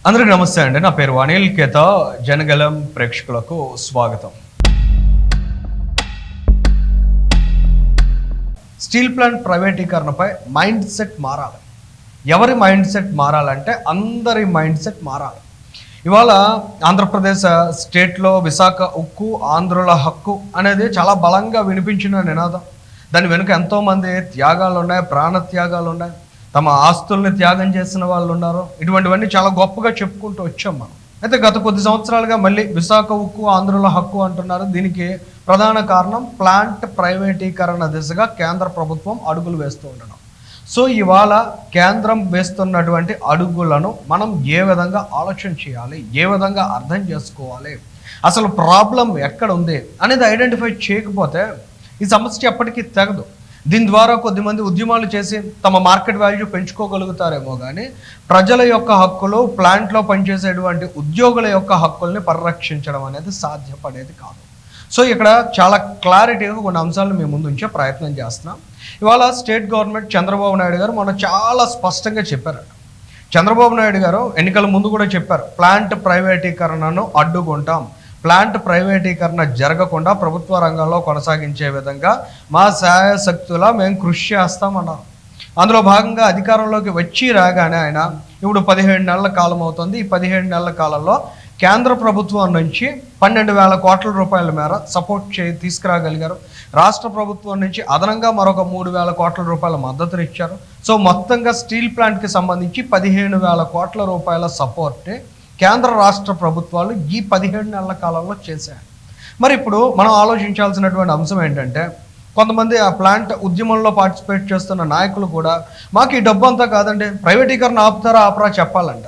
అందరికీ నమస్తే అండి. నా పేరు అనిల్ కేత. జనగలం ప్రేక్షకులకు స్వాగతం. స్టీల్ ప్లాంట్ ప్రైవేటీకరణపై మైండ్ సెట్ మారాలి. ఎవరి మైండ్ సెట్ మారాలంటే అందరి మైండ్ సెట్ మారాలి. ఇవాళ ఆంధ్రప్రదేశ్ స్టేట్లో విశాఖ ఉక్కు ఆంధ్రుల హక్కు అనేది చాలా బలంగా వినిపించిన నినాదం. దాని వెనుక ఎంతోమంది త్యాగాలు ఉన్నాయి, ప్రాణ త్యాగాలు ఉన్నాయి, తమ ఆస్తుల్ని త్యాగం చేసిన వాళ్ళు ఉన్నారు. ఇటువంటివన్నీ చాలా గొప్పగా చెప్పుకుంటూ వచ్చాం మనం. అయితే గత కొద్ది సంవత్సరాలుగా మళ్ళీ విశాఖ ఉక్కు ఆంధ్రుల హక్కు అంటున్నారు. దీనికి ప్రధాన కారణం ప్లాంట్ ప్రైవేటీకరణ దిశగా కేంద్ర ప్రభుత్వం అడుగులు వేస్తూ ఉండడం. సో ఇవాళ కేంద్రం వేస్తున్నటువంటి అడుగులను మనం ఏ విధంగా ఆలోచన చేయాలి, ఏ విధంగా అర్థం చేసుకోవాలి, అసలు ప్రాబ్లం ఎక్కడ ఉంది అనేది ఐడెంటిఫై చేయకపోతే ఈ సమస్య ఎప్పటికీ తెగదు. దీని ద్వారా కొద్దిమంది ఉద్యమాలు చేసి తమ మార్కెట్ వాల్యూ పెంచుకోగలుగుతారేమో కానీ ప్రజల యొక్క హక్కులు, ప్లాంట్లో పనిచేసేటువంటి ఉద్యోగుల యొక్క హక్కుల్ని పరిరక్షించడం అనేది సాధ్యపడేది కాదు. సో ఇక్కడ చాలా క్లారిటీగా కొన్ని అంశాలను మేము ముందు ఉంచే ప్రయత్నం చేస్తున్నాం. ఇవాళ స్టేట్ గవర్నమెంట్ చంద్రబాబు నాయుడు గారు మొన్న చాలా స్పష్టంగా చెప్పారట. చంద్రబాబు నాయుడు గారు ఎన్నికల ముందు కూడా చెప్పారు, ప్లాంట్ ప్రైవేటీకరణను అడ్డుకుంటాం, ప్లాంట్ ప్రైవేటీకరణ జరగకుండా ప్రభుత్వ రంగంలో కొనసాగించే విధంగా మా శాయశక్తులా మేము కృషి చేస్తామన్నారు. అందులో భాగంగా అధికారంలోకి వచ్చి రాగానే ఆయన ఇప్పుడు 17 నెలల కాలం అవుతుంది. ఈ 17 నెలల కాలంలో కేంద్ర ప్రభుత్వం నుంచి 12,000 కోట్ల రూపాయల మేర సపోర్ట్ తీసుకురాగలిగారు. రాష్ట్ర ప్రభుత్వం నుంచి అదనంగా మరొక 3,000 కోట్ల రూపాయల మద్దతునిచ్చారు. సో మొత్తంగా స్టీల్ ప్లాంట్కి సంబంధించి 15,000 కోట్ల రూపాయల సపోర్ట్ని కేంద్ర రాష్ట్ర ప్రభుత్వాలు ఈ 17 నెలల కాలంలో చేశాయి. మరి ఇప్పుడు మనం ఆలోచించాల్సినటువంటి అంశం ఏంటంటే, కొంతమంది ఆ ప్లాంట్ ఉద్యమంలో పార్టిసిపేట్ చేస్తున్న నాయకులు కూడా మాకు ఈ డబ్బు అంతా కాదండి, ప్రైవేటీకరణ ఆపుతారా ఆపరా చెప్పాలంట.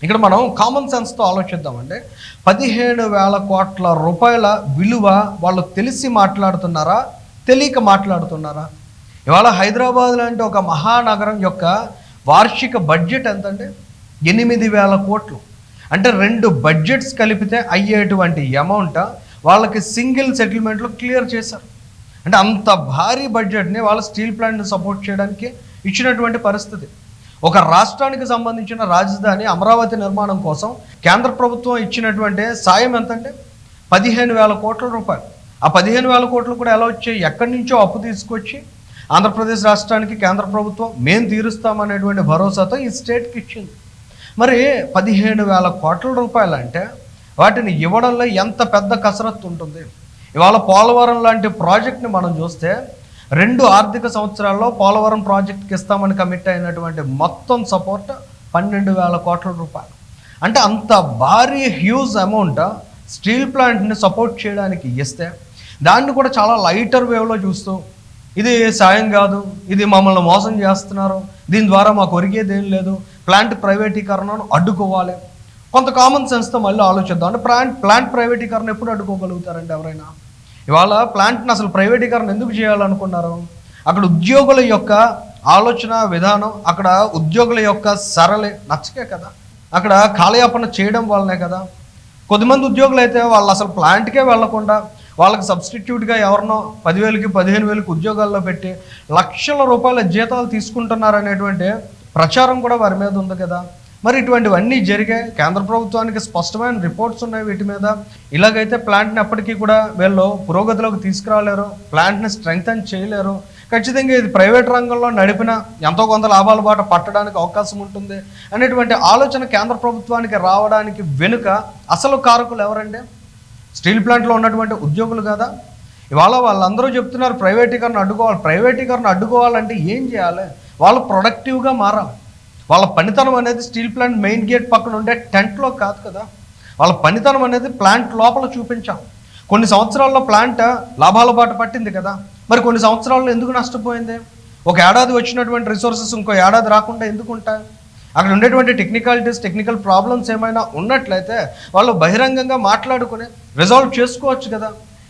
ఇక్కడ మనం కామన్ సెన్స్తో ఆలోచిద్దామండి. 15,000 కోట్ల రూపాయల విలువ వాళ్ళు తెలిసి మాట్లాడుతున్నారా, తెలియక మాట్లాడుతున్నారా? ఇవాళ హైదరాబాద్ లాంటి ఒక మహానగరం యొక్క వార్షిక బడ్జెట్ ఎంతంటే 8,000 కోట్లు. అంటే 2 బడ్జెట్స్ కలిపితే అయ్యేటువంటి అమౌంట్ వాళ్ళకి సింగిల్ సెటిల్మెంట్లో క్లియర్ చేశారు. అంటే అంత భారీ బడ్జెట్ని వాళ్ళ స్టీల్ ప్లాంట్ని సపోర్ట్ చేయడానికి ఇచ్చినటువంటి పరిస్థితి. ఒక రాష్ట్రానికి సంబంధించిన రాజధాని అమరావతి నిర్మాణం కోసం కేంద్ర ప్రభుత్వం ఇచ్చినటువంటి సాయం ఎంతంటే 15,000 కోట్ల రూపాయలు. ఆ 15,000 కోట్లు కూడా ఎలా వచ్చాయి? ఎక్కడి నుంచో అప్పు తీసుకొచ్చి ఆంధ్రప్రదేశ్ రాష్ట్రానికి కేంద్ర ప్రభుత్వం మేము తీరుస్తామనేటువంటి భరోసాతో ఈ స్టేట్కి ఇచ్చింది. మరి 15,000 కోట్ల రూపాయలు అంటే వాటిని ఇవ్వడంలో ఎంత పెద్ద కసరత్తు ఉంటుంది. ఇవాళ పోలవరం లాంటి ప్రాజెక్ట్ని మనం చూస్తే 2 ఆర్థిక సంవత్సరాల్లో పోలవరం ప్రాజెక్ట్కి ఇస్తామని కమిట్ అయినటువంటి మొత్తం సపోర్ట్ 12,000 కోట్ల రూపాయలు. అంటే అంత భారీ హ్యూజ్ అమౌంట్ స్టీల్ ప్లాంట్ని సపోర్ట్ చేయడానికి ఇస్తే దాన్ని కూడా చాలా లైటర్ వేవ్లో చూస్తూ ఇది సాయం కాదు, ఇది మమ్మల్ని మోసం చేస్తున్నారు, దీని ద్వారా మాకు ఒరిగేది ఏం లేదు, ప్లాంట్ ప్రైవేటీకరణను అడ్డుకోవాలి. కొంత కామన్ సెన్స్తో మళ్ళీ ఆలోచిద్దాం. అంటే ప్లాంట్ ప్రైవేటీకరణ ఎప్పుడు అడ్డుకోగలుగుతారండి ఎవరైనా? ఇవాళ ప్లాంట్ని అసలు ప్రైవేటీకరణ ఎందుకు చేయాలనుకున్నారు? అక్కడ ఉద్యోగుల యొక్క ఆలోచన విధానం, అక్కడ ఉద్యోగుల యొక్క సరళి నచ్చకే కదా, అక్కడ కాలయాపన చేయడం వల్లనే కదా. కొద్దిమంది ఉద్యోగులు అయితే వాళ్ళు అసలు ప్లాంట్కే వెళ్లకుండా వాళ్ళకి సబ్స్టిట్యూట్గా ఎవరినో 10,000కి 15,000కి ఉద్యోగాల్లో పెట్టి లక్షల రూపాయల జీతాలు తీసుకుంటున్నారనేటువంటి ప్రచారం కూడా వారి మీద ఉంది కదా. మరి ఇటువంటివన్నీ జరిగాయి. కేంద్ర ప్రభుత్వానికి స్పష్టమైన రిపోర్ట్స్ ఉన్నాయి వీటి మీద. ఇలాగైతే ప్లాంట్ని ఎప్పటికీ కూడా వీళ్ళు పురోగతిలోకి తీసుకురాలేరు, ప్లాంట్ని స్ట్రెంగ్తన్ చేయలేరు. ఖచ్చితంగా ఇది ప్రైవేట్ రంగంలో నడిపిన ఎంతో కొంత లాభాల బాట పట్టడానికి అవకాశం ఉంటుంది అనేటువంటి ఆలోచన కేంద్ర ప్రభుత్వానికి రావడానికి వెనుక అసలు కారకులు ఎవరండి? స్టీల్ ప్లాంట్లో ఉన్నటువంటి ఉద్యోగులు కదా. ఇవాళ వాళ్ళందరూ చెప్తున్నారు ప్రైవేటీకరణ అడ్డుకోవాలి. ప్రైవేటీకరణ అడ్డుకోవాలంటే ఏం చేయాలి? వాళ్ళు ప్రొడక్టివ్గా మారాలి. వాళ్ళ పనితనం అనేది స్టీల్ ప్లాంట్ మెయిన్ గేట్ పక్కన ఉండే టెంట్లో కాదు కదా. వాళ్ళ పనితనం అనేది ప్లాంట్ లోపల చూపించాలి. కొన్ని సంవత్సరాల్లో ప్లాంట్ లాభాల బాట పట్టింది కదా, మరి కొన్ని సంవత్సరాల్లో ఎందుకు నష్టపోయింది? ఒక ఏడాది వచ్చినటువంటి రిసోర్సెస్ ఇంకో ఏడాది రాకుండా ఎందుకు ఉంటాయి? అక్కడ ఉండేటువంటి టెక్నికల్ ప్రాబ్లమ్స్ ఏమైనా ఉన్నట్లయితే వాళ్ళు బహిరంగంగా మాట్లాడుకుని రిజాల్వ్ చేసుకోవచ్చు కదా.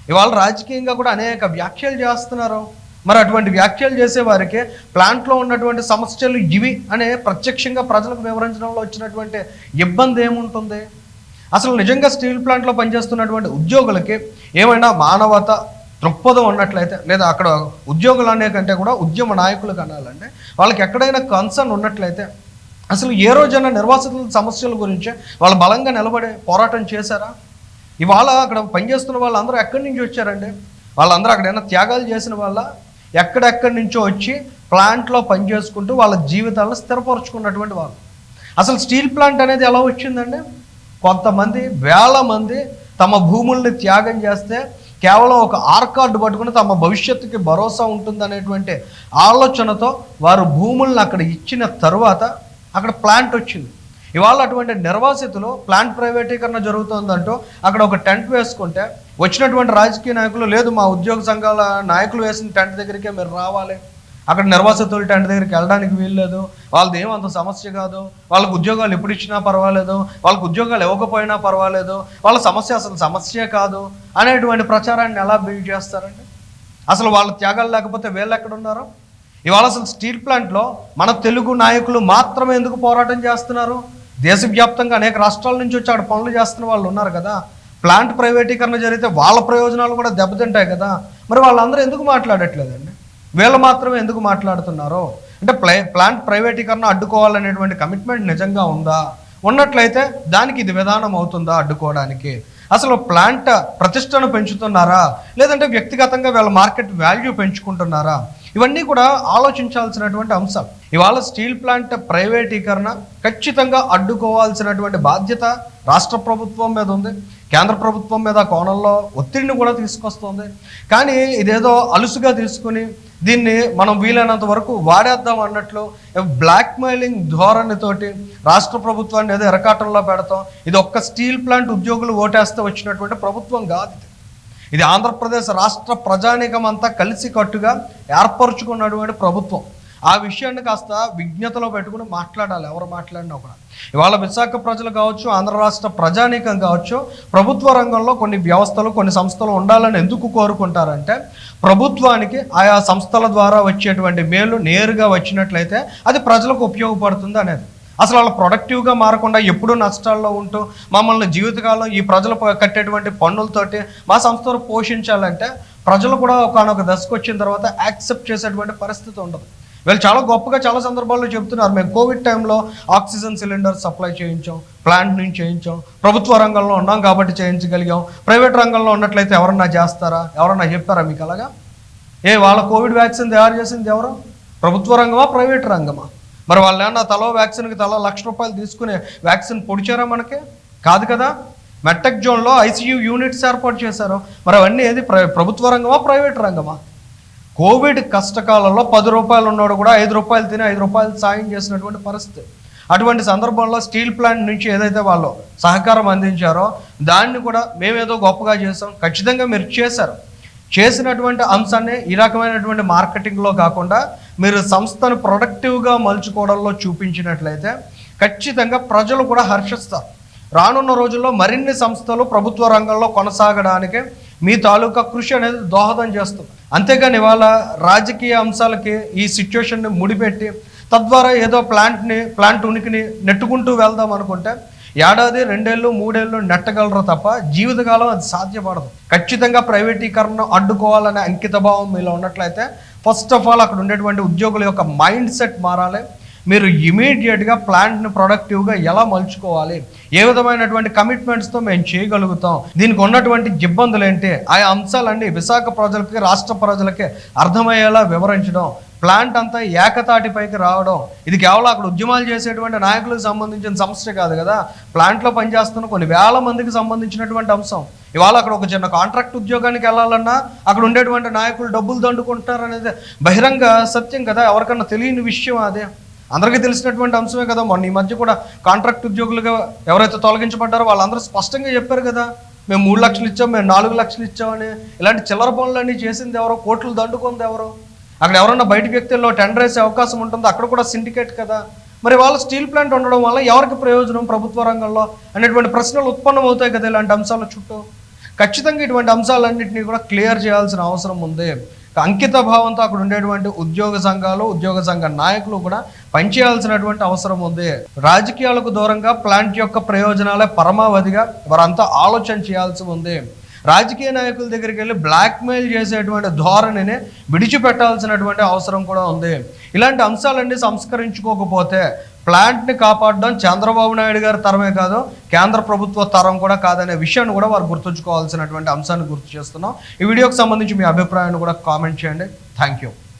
ఇవాళ రాజకీయంగా కూడా అనేక వ్యాఖ్యలు చేస్తున్నారు. మరి అటువంటి వ్యాఖ్యలు చేసే వారికి ప్లాంట్లో ఉన్నటువంటి సమస్యలు ఇవి అనే ప్రత్యక్షంగా ప్రజలకు వివరించడంలో వచ్చినటువంటి ఇబ్బంది ఏముంటుంది? అసలు నిజంగా స్టీల్ ప్లాంట్లో పనిచేస్తున్నటువంటి ఉద్యోగులకి ఏమైనా మానవత దృక్పథం ఉన్నట్లయితే, లేదా అక్కడ ఉద్యోగులు అనే కంటే కూడా ఉద్యమ నాయకులు కనాలంటే వాళ్ళకి ఎక్కడైనా కన్సర్న్ ఉన్నట్లయితే అసలు ఏ రోజైనా నిర్వాసితుల సమస్యల గురించి వాళ్ళు బలంగా నిలబడి పోరాటం చేశారా? ఇవాళ అక్కడ పనిచేస్తున్న వాళ్ళందరూ ఎక్కడి నుంచి వచ్చారండి? వాళ్ళందరూ అక్కడ ఏమైనా త్యాగాలు చేసిన వాళ్ళ? ఎక్కడెక్కడి నుంచో వచ్చి ప్లాంట్లో పనిచేసుకుంటూ వాళ్ళ జీవితాలను స్థిరపరుచుకున్నటువంటి వాళ్ళు. అసలు స్టీల్ ప్లాంట్ అనేది ఎలా వచ్చిందండి? కొంతమంది వేల మంది తమ భూముల్ని త్యాగం చేస్తే కేవలం ఒక కార్డు పట్టుకుని తమ భవిష్యత్తుకి భరోసా ఉంటుందనేటువంటి ఆలోచనతో వారు భూములను అక్కడ ఇచ్చిన తరువాత అక్కడ ప్లాంట్ వచ్చింది. ఇవాళ అటువంటి నిర్వాసితులు ప్లాంట్ ప్రైవేటీకరణ జరుగుతుందంటూ అక్కడ ఒక టెంట్ వేసుకుంటే వచ్చినటువంటి రాజకీయ నాయకులు, లేదు మా ఉద్యోగ సంఘాల నాయకులు వేసిన టెంట్ దగ్గరికే మీరు రావాలి, అక్కడ నిర్వాసితుల టెంట్ దగ్గరికి వెళ్ళడానికి వీల్లేదు, వాళ్ళది ఏమంత సమస్య కాదు, వాళ్ళకు ఉద్యోగాలు ఎప్పుడు ఇచ్చినా పర్వాలేదు, వాళ్ళకు ఉద్యోగాలు ఇవ్వకపోయినా పర్వాలేదు, వాళ్ళ సమస్య అసలు సమస్యే కాదు అనేటువంటి ప్రచారాన్ని ఎలా బిల్డ్ చేస్తారండి? అసలు వాళ్ళ త్యాగాలు లేకపోతే వీళ్ళు ఎక్కడ ఉన్నారో? ఇవాళ అసలు స్టీల్ ప్లాంట్లో మన తెలుగు నాయకులు మాత్రమే ఎందుకు పోరాటం చేస్తున్నారు? దేశవ్యాప్తంగా అనేక రాష్ట్రాల నుంచి వచ్చి అక్కడ పనులు చేస్తున్న వాళ్ళు ఉన్నారు కదా. ప్లాంట్ ప్రైవేటీకరణ జరిగితే వాళ్ళ ప్రయోజనాలు కూడా దెబ్బతింటాయి కదా. మరి వాళ్ళందరూ ఎందుకు మాట్లాడట్లేదండి? వీళ్ళు మాత్రమే ఎందుకు మాట్లాడుతున్నారో? అంటే ప్లాంట్ ప్రైవేటీకరణ అడ్డుకోవాలనేటువంటి కమిట్మెంట్ నిజంగా ఉందా? ఉన్నట్లయితే దానికి ఇది విధానం అవుతుందా అడ్డుకోవడానికి? అసలు ప్లాంట్ ప్రతిష్టను పెంచుతున్నారా, లేదంటే వ్యక్తిగతంగా వీళ్ళ మార్కెట్ వాల్యూ పెంచుకుంటున్నారా? ఇవన్నీ కూడా ఆలోచించాల్సినటువంటి అంశం. ఇవాళ స్టీల్ ప్లాంట్ ప్రైవేటీకరణ ఖచ్చితంగా అడ్డుకోవాల్సినటువంటి బాధ్యత రాష్ట్ర ప్రభుత్వం మీద ఉంది, కేంద్ర ప్రభుత్వం మీద కోణంలో ఒత్తిడిని కూడా తీసుకొస్తుంది. కానీ ఇదేదో అలుసుగా తీసుకుని దీన్ని మనం వీలైనంత వరకు వాడేద్దాం అన్నట్లు బ్లాక్మెయిలింగ్ ధోరణితోటి రాష్ట్ర ప్రభుత్వాన్ని ఏదో ఎరకాటంలో పెడతాం. ఇది ఒక్క స్టీల్ ప్లాంట్ ఉద్యోగులు ఓటేస్తే వచ్చినటువంటి ప్రభుత్వం కాదు. ఇది ఆంధ్రప్రదేశ్ రాష్ట్ర ప్రజానీకం అంతా కలిసి కట్టుగా ఏర్పరచుకున్నటువంటి ప్రభుత్వం. ఆ విషయాన్ని కాస్త విజ్ఞతలో పెట్టుకుని మాట్లాడాలి, ఎవరు మాట్లాడినా కూడా. ఇవాళ విశాఖ ప్రజలు కావచ్చు, ఆంధ్ర రాష్ట్ర ప్రజానీకం కావచ్చు, ప్రభుత్వ రంగంలో కొన్ని వ్యవస్థలు, కొన్ని సంస్థలు ఉండాలని ఎందుకు కోరుకుంటారంటే, ప్రభుత్వానికి ఆయా సంస్థల ద్వారా వచ్చేటువంటి మేలు నేరుగా వచ్చినట్లయితే అది ప్రజలకు ఉపయోగపడుతుంది అనేది. అసలు వాళ్ళు ప్రొడక్టివ్గా మారకుండా ఎప్పుడూ నష్టాల్లో ఉంటూ మమ్మల్ని జీవితకాలం ఈ ప్రజలు కట్టేటువంటి పన్నులతోటి మా సంస్థను పోషించాలంటే ప్రజలు కూడా ఒకనొక దశకు వచ్చిన తర్వాత యాక్సెప్ట్ చేసేటువంటి పరిస్థితి ఉండదు. వీళ్ళు చాలా గొప్పగా చాలా సందర్భాల్లో చెప్తున్నారు, మేము కోవిడ్ టైంలో ఆక్సిజన్ సిలిండర్ సప్లై చేయించాం, ప్లాంట్ నుంచి చేయించాం, ప్రభుత్వ రంగంలో ఉన్నాం కాబట్టి చేయించగలిగాం, ప్రైవేట్ రంగంలో ఉన్నట్లయితే ఎవరన్నా చేస్తారా? ఎవరన్నా చెప్పారా మీకు అలాగా? వాళ్ళ కోవిడ్ వ్యాక్సిన్ తయారు చేసింది ఎవరు? ప్రభుత్వ రంగమా, ప్రైవేట్ రంగమా? మరి వాళ్ళు ఏమన్నా తలో వ్యాక్సిన్కి తలో ₹1,00,000 తీసుకుని వ్యాక్సిన్ పొడిచారా? మనకి కాదు కదా. మెట్టెక్ జోన్లో ICU యూనిట్స్ ఏర్పాటు చేశారు. మరి అవన్నీ ఏది ప్రభుత్వ రంగమా, ప్రైవేట్ రంగమా? కోవిడ్ కష్టకాలంలో ₹10 ఉన్నాడు కూడా ₹5 తిని ₹5 సాయం చేసినటువంటి పరిస్థితి. అటువంటి సందర్భంలో స్టీల్ ప్లాంట్ నుంచి ఏదైతే వాళ్ళు సహకారం అందించారో దాన్ని కూడా మేమేదో గొప్పగా చేసాం, ఖచ్చితంగా మీరు చేసినటువంటి అంశాన్ని ఈ రకమైనటువంటి మార్కెటింగ్లో కాకుండా మీరు సంస్థను ప్రొడక్టివ్గా మలుచుకోవడంలో చూపించినట్లయితే ఖచ్చితంగా ప్రజలు కూడా హర్షిస్తారు. రానున్న రోజుల్లో మరిన్ని సంస్థలు ప్రభుత్వ రంగంలో కొనసాగడానికి మీ తాలూకా కృషి అనేది దోహదం చేస్తుంది. అంతేగాని ఇవాళ రాజకీయ అంశాలకి ఈ సిచ్యువేషన్ని ముడిపెట్టి తద్వారా ఏదో ప్లాంట్ ఉనికిని నెట్టుకుంటూ వెళ్దాం అనుకుంటే ఏడాది, 2 ఏళ్ళు, 3 ఏళ్ళు నెట్టగలరు తప్ప జీవితకాలం అది సాధ్యపడదు. ఖచ్చితంగా ప్రైవేటీకరణ అడ్డుకోవాలనే అంకితభావం మీలో ఉన్నట్లయితే ఫస్ట్ ఆఫ్ ఆల్ అక్కడ ఉండేటువంటి ఉద్యోగుల యొక్క మైండ్ సెట్ మారాలి. మీరు ఇమీడియట్గా ప్లాంట్ని ప్రొడక్టివ్గా ఎలా మలుచుకోవాలి, ఏ విధమైనటువంటి కమిట్మెంట్స్తో మేము చేయగలుగుతాం, దీనికి ఉన్నటువంటి ఇబ్బందులు ఏంటి, ఆయా అంశాలన్నీ విశాఖ ప్రజలకి, రాష్ట్ర ప్రజలకి అర్థమయ్యేలా వివరించడం, ప్లాంట్ అంతా ఏకతాటిపైకి రావడం. ఇది కేవలం అక్కడ ఉద్యమాలు చేసేటువంటి నాయకులకు సంబంధించిన సమస్య కాదు కదా, ప్లాంట్లో పనిచేస్తున్న కొన్ని వేల మందికి సంబంధించినటువంటి అంశం. ఇవాళ అక్కడ ఒక చిన్న కాంట్రాక్ట్ ఉద్యోగానికి వెళ్ళాలన్నా అక్కడ ఉండేటువంటి నాయకులు డబ్బులు దండుకుంటారు అనేది బహిరంగ సత్యం కదా, ఎవరికన్నా తెలియని విషయం అదే, అందరికీ తెలిసినటువంటి అంశమే కదా. మొన్న ఈ మధ్య కూడా కాంట్రాక్ట్ ఉద్యోగులుగా ఎవరైతే తొలగించబడ్డారో వాళ్ళందరూ స్పష్టంగా చెప్పారు కదా, మేము 3 లక్షలు ఇచ్చాం, మేము 4 లక్షలు ఇచ్చామని. ఇలాంటి చిల్లర పనులన్నీ చేసింది ఎవరో, కోట్లు దండుకుంది ఎవరో. అక్కడ ఎవరన్నా బయట వ్యక్తుల్లో టెండర్ వేసే అవకాశం ఉంటుందో, అక్కడ కూడా సిండికేట్ కదా. మరి వాళ్ళ స్టీల్ ప్లాంట్ ఉండడం వల్ల ఎవరికి ప్రయోజనం ప్రభుత్వ రంగంలో అనేటువంటి ప్రశ్నలు ఉత్పన్నం అవుతాయి కదా ఇలాంటి అంశాల చుట్టూ. ఖచ్చితంగా ఇటువంటి అంశాలన్నింటినీ కూడా క్లియర్ చేయాల్సిన అవసరం ఉంది. అంకిత భావంతో అక్కడ ఉండేటువంటి ఉద్యోగ సంఘాలు, ఉద్యోగ సంఘ నాయకులు కూడా పనిచేయాల్సినటువంటి అవసరం ఉంది. రాజకీయాలకు దూరంగా ప్లాంట్ యొక్క ప్రయోజనాలే పరమావధిగా వారంతా ఆలోచన చేయాల్సి ఉంది. రాజకీయ నాయకుల దగ్గరికి వెళ్ళి బ్లాక్మెయిల్ చేసేటువంటి ధోరణిని విడిచిపెట్టాల్సినటువంటి అవసరం కూడా ఉంది. ఇలాంటి అంశాలన్నీ సంస్కరించుకోకపోతే ప్లాంట్ని కాపాడడం చంద్రబాబు నాయుడు గారి తరమే కాదు, కేంద్ర ప్రభుత్వ తరం కూడా కాదనే విషయాన్ని కూడా వారు గుర్తుంచుకోవాల్సినటువంటి అంశాన్ని గుర్తు చేస్తున్నాం. ఈ వీడియోకి సంబంధించి మీ అభిప్రాయాన్ని కూడా కామెంట్ చేయండి. Thank you.